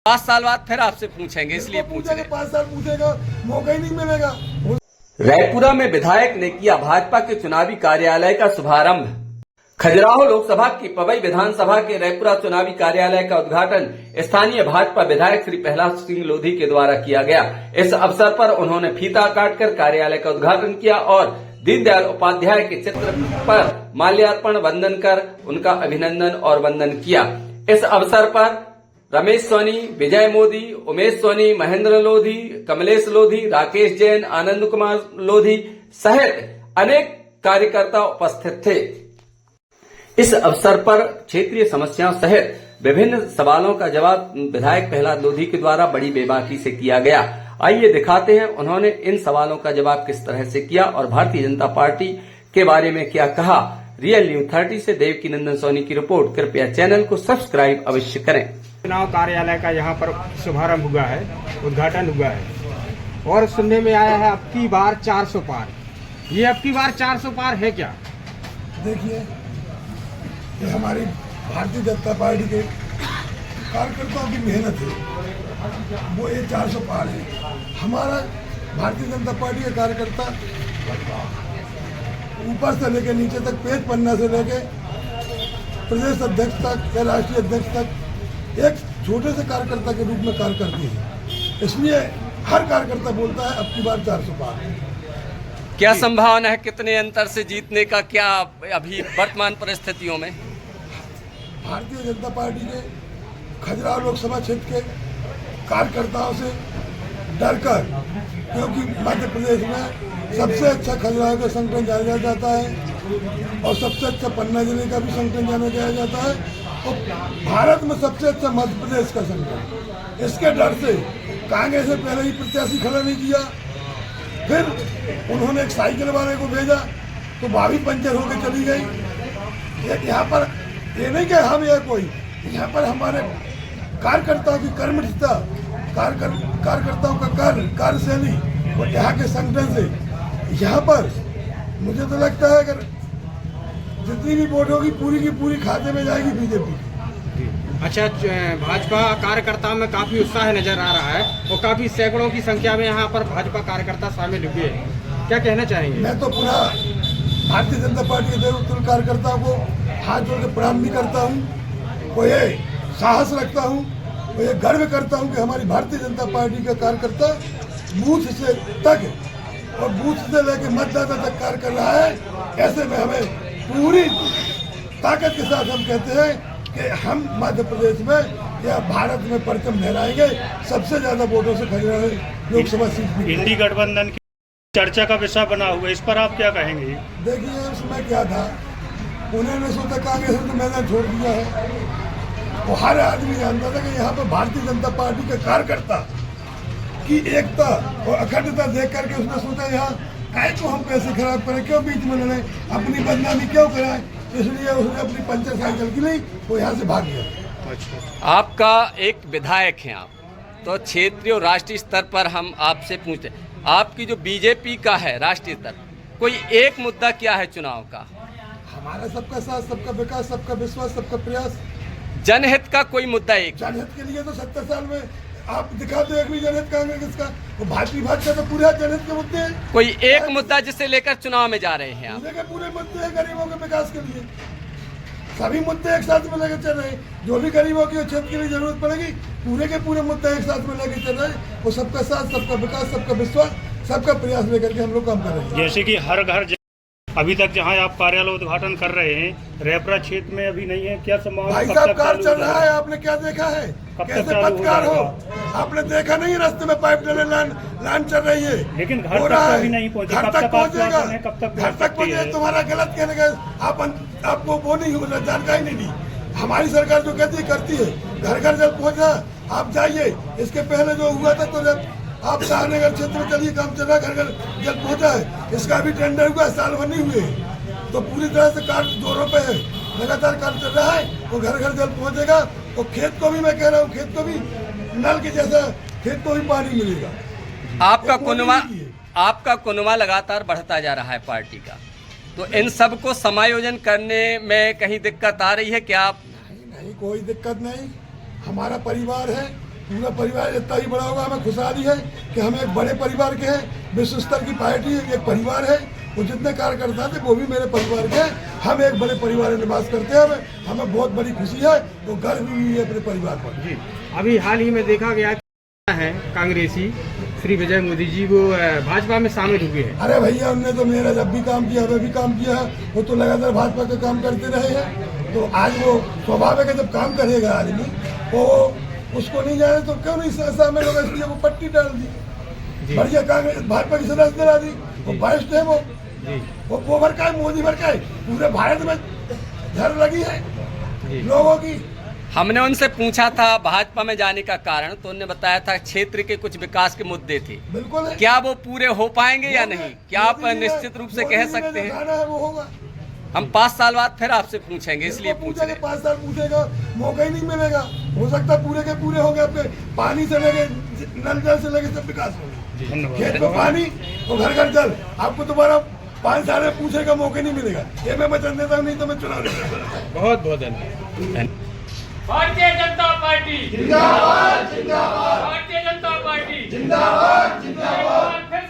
5 साल बाद फिर आपसे पूछेंगे, इसलिए पूछ रहे हैं। 5 साल पूछेगा, मौका ही नहीं मिलेगा। रायपुरा में विधायक ने किया भाजपा के चुनावी कार्यालय का शुभारंभ। खजुराहो लोकसभा की पवई विधानसभा के रायपुरा चुनावी कार्यालय का उद्घाटन स्थानीय भाजपा विधायक श्री प्रहलाद सिंह लोधी के द्वारा किया गया। इस अवसर पर उन्होंने फीता काटकर कार्यालय का उद्घाटन किया और दीनदयाल उपाध्याय के चित्र पर माल्यार्पण वंदन कर उनका अभिनंदन और वंदन किया। इस अवसर पर रमेश सोनी, विजय मोदी, उमेश सोनी, महेंद्र लोधी, कमलेश लोधी, राकेश जैन, आनंद कुमार लोधी सहित अनेक कार्यकर्ता उपस्थित थे। इस अवसर पर क्षेत्रीय समस्याओं सहित विभिन्न सवालों का जवाब विधायक प्रहलाद लोधी के द्वारा बड़ी बेबाकी से किया गया। आइए दिखाते हैं उन्होंने इन सवालों का जवाब किस तरह से किया और भारतीय जनता पार्टी के बारे में क्या कहा। रियल न्यूज 30 से देवकी नंदन सोनी की रिपोर्ट। कृपया चैनल को सब्सक्राइब अवश्य करें। चुनाव कार्यालय का यहाँ पर शुभारंभ हुआ है, उद्घाटन हुआ है और सुनने में आया है अब की बार 400 पार। ये अब की बार 400 पार है क्या? देखिए, ये हमारी भारतीय जनता पार्टी के कार्यकर्ताओं की मेहनत है, वो ये 400 पार है। हमारा भारतीय जनता पार्टी के कार्यकर्ता ऊपर से लेकर नीचे तक, पेज पन्ना से लेकर प्रदेश अध्यक्ष तक या राष्ट्रीय अध्यक्ष तक एक छोटे से कार्यकर्ता के रूप में कार्य करती है। इसलिए हर कार्यकर्ता बोलता है अब की बार 400 पार। क्या संभावना है कितने अंतर से जीतने का, क्या अभी वर्तमान परिस्थितियों में? भारतीय जनता पार्टी के खजुराहो लोकसभा क्षेत्र के कार्यकर्ताओं से डरकर, क्योंकि मध्य प्रदेश में सबसे अच्छा खजुराहो का संगठन जाना जाता है और सबसे अच्छा पन्ना जिले का भी संगठन जाना जाता है और भारत में सबसे अच्छा मध्य प्रदेश का संगठन। इसके डर से कांग्रेस ने पहले ही प्रत्याशी खड़ा नहीं किया। फिर उन्होंने एक साइकिल वाले को भेजा तो भाभी पंचर होकर चली गई। यहाँ पर ये नहीं कि हम या कोई, यहाँ पर हमारे कार्यकर्ताओं की कर्मठता, कार्यकर्ताओं का कार्यशैली और यहाँ के संगठन से यहाँ पर मुझे तो लगता है अगर जितनी भी वोट होगी पूरी की पूरी खाते में जाएगी बीजेपी। अच्छा, भाजपा कार्यकर्ताओं में काफी उत्साह नजर आ रहा है और काफी सैकड़ों की संख्या में यहाँ पर भाजपा कार्यकर्ता शामिल हुए हैं, क्या कहना चाहेंगे? मैं तो पूरा भारतीय जनता पार्टी के देवतुल्य कार्यकर्ताओं को हाथ जोड़ के प्रणाम भी करता हूँ और ये साहस रखता हूँ और ये गर्व करता हूँ कि हमारी भारतीय जनता पार्टी का कार्यकर्ता बूथ से तक और बूथ से लेकर मतदाता तक कार्य कर रहा है। ऐसे में हमें पूरी ताकत के साथ हम कहते हैं कि हम मध्य प्रदेश में या भारत में परचम लहराएंगे। सबसे ज्यादा वोटों से खजुराहो लोकसभा सीट भी। इंडी गठबंधन की चर्चा का विषय बना हुआ है, इस पर आप क्या कहेंगे? देखिए, उसमें क्या था, उन्होंने सोचा कांग्रेस ने तो मैदान छोड़ दिया है। वो हर आदमी जानता था कि यहाँ पर भारतीय जनता पार्टी के कार्यकर्ता की एकता और अखंडता देख करके उसने सोचा यहाँ काय को हम पैसे खराब करें, क्यों बीच में लड़े, अपनी बदनामी क्यों कराएं। इसलिए उसने अपनी पंचर साइकिल की ली, वो यहाँ से भाग गया। अच्छा, आपका एक विधायक हैं आप, तो क्षेत्रीय और राष्ट्रीय स्तर पर हम आपसे पूछते हैं, आपकी जो बीजेपी का है राष्ट्रीय स्तर, कोई एक मुद्दा क्या है चुनाव का? हमारा सबका साथ, सबका विकास, सबका विश्वास, सबका प्रयास। जनहित का कोई मुद्दा एक? जनहित के लिए तो 70 साल में आप दिखा दो एक भी जनहित कांग्रेस का, वो भारतीय भाजपा तो पूरा जनहित के मुद्दे हैं। कोई एक मुद्दा जिसे लेकर चुनाव में जा रहे हैं आप? पूरे के पूरे मुद्दे हैं गरीबों के विकास के लिए। सभी मुद्दे एक साथ में लेकर चल रहे हैं। जो भी गरीबों की क्षेत्र के लिए जरूरत पड़ेगी, पूरे के पूरे मुद्दे एक साथ में लेकर चल रहे हैं। वो सबका साथ, सबका विकास, सबका विश्वास, सबका प्रयास लेकर के हम लोग काम कर रहे हैं। जैसे कि हर घर अभी तक जहां आप कार्यालय उद्घाटन कर रहे हैं, रायपुरा क्षेत्र में अभी नहीं है, क्या संभावना? भाई साहब, कार्य चल रहा है, आपने क्या देखा है? कैसे पत्रकार हो, आपने देखा नहीं? रास्ते में पाइप डले लाइन चल रही है, लेकिन घर तक अभी नहीं पहुंचे। घर तक पहुंचेगा, घर तक पहुंचे। पहुंचे। तुम्हारा गलत कहने का आपको वो नहीं होगा, जानकारी नहीं दी। हमारी सरकार जो कहती है करती है। घर घर जल पहुंचा, आप जाइए। इसके पहले जो हुआ था तो जब आप शाहनगर क्षेत्र में चलिए, काम चल रहा है, घर घर जल पहुंचा है। इसका भी टेंडर हुआ, साल भर नहीं हुए, तो पूरी तरह से कार्य जोरों पे है, लगातार कार्य चल रहा है। वो घर घर जल पहुंचेगा और खेत को भी, मैं कह रहा हूँ, खेत को भी नल के जैसा खेत को भी पानी मिलेगा। आपका कुनवा लगातार बढ़ता जा रहा है पार्टी का, तो इन सब को समायोजन करने में कहीं दिक्कत आ रही है क्या? आप नहीं, कोई दिक्कत नहीं। हमारा परिवार है, पूरा परिवार इतना ही बड़ा होगा। हमें खुशहाली है कि हम एक बड़े परिवार के हैं, विश्व स्तर की पार्टी एक परिवार है। वो जितने कार्यकर्ता थे वो भी मेरे परिवार के हैं। हम एक बड़े परिवार में निवास करते हैं। हमें बहुत बड़ी खुशी है, तो गर्व भी है अपने परिवार पर। जी, अभी हाल ही में देखा गया है कांग्रेसी श्री विजय मोदी जी वो भाजपा में शामिल हुए हैं। अरे भैया, उनने तो मेरा जब भी काम किया हमें भी काम किया है। वो तो लगातार भाजपा का काम करते रहे हैं। तो आज वो स्वाभाविक है, जब काम करेगा आदमी तो उसको नहीं जाने तो क्यों नहीं शामिल होगा, इसलिए वो पट्टी डाल दी। बढ़िया कांग्रेस भाजपा की सदस्य करा दी। वो वरिष्ठ है, वो भर का है, मोदी भर का है। पूरे भारत में झर लगी है लोगों की। हमने उनसे पूछा था भाजपा में जाने का कारण, तो उन्होंने बताया था क्षेत्र के कुछ विकास के मुद्दे थे। बिल्कुल। क्या वो पूरे हो पाएंगे या नहीं, क्या आप निश्चित रूप से कह सकते हैं? वो होगा। हम 5 साल बाद फिर आपसे पूछेंगे, इसलिए पूछ रहे हैं। 5 साल पूछेगा, मौका ही नहीं मिलेगा। हो सकता है पूरे के पूरे हो गए, अपने पानी से लगे, नल जल से लगे, सब विकास हो गए। खेत में पानी और घर घर जल। आपको दोबारा 5 साल में पूछेगा, मौका नहीं मिलेगा। ये मैं वचन देता हूँ, नहीं तो मैं चुनाव नहीं करूंगा। बहुत बहुत धन्यवाद। भारतीय जनता पार्टी जिंदाबाद जिंदाबाद। भारतीय जनता पार्टी जिंदाबाद जिंदाबाद। फिर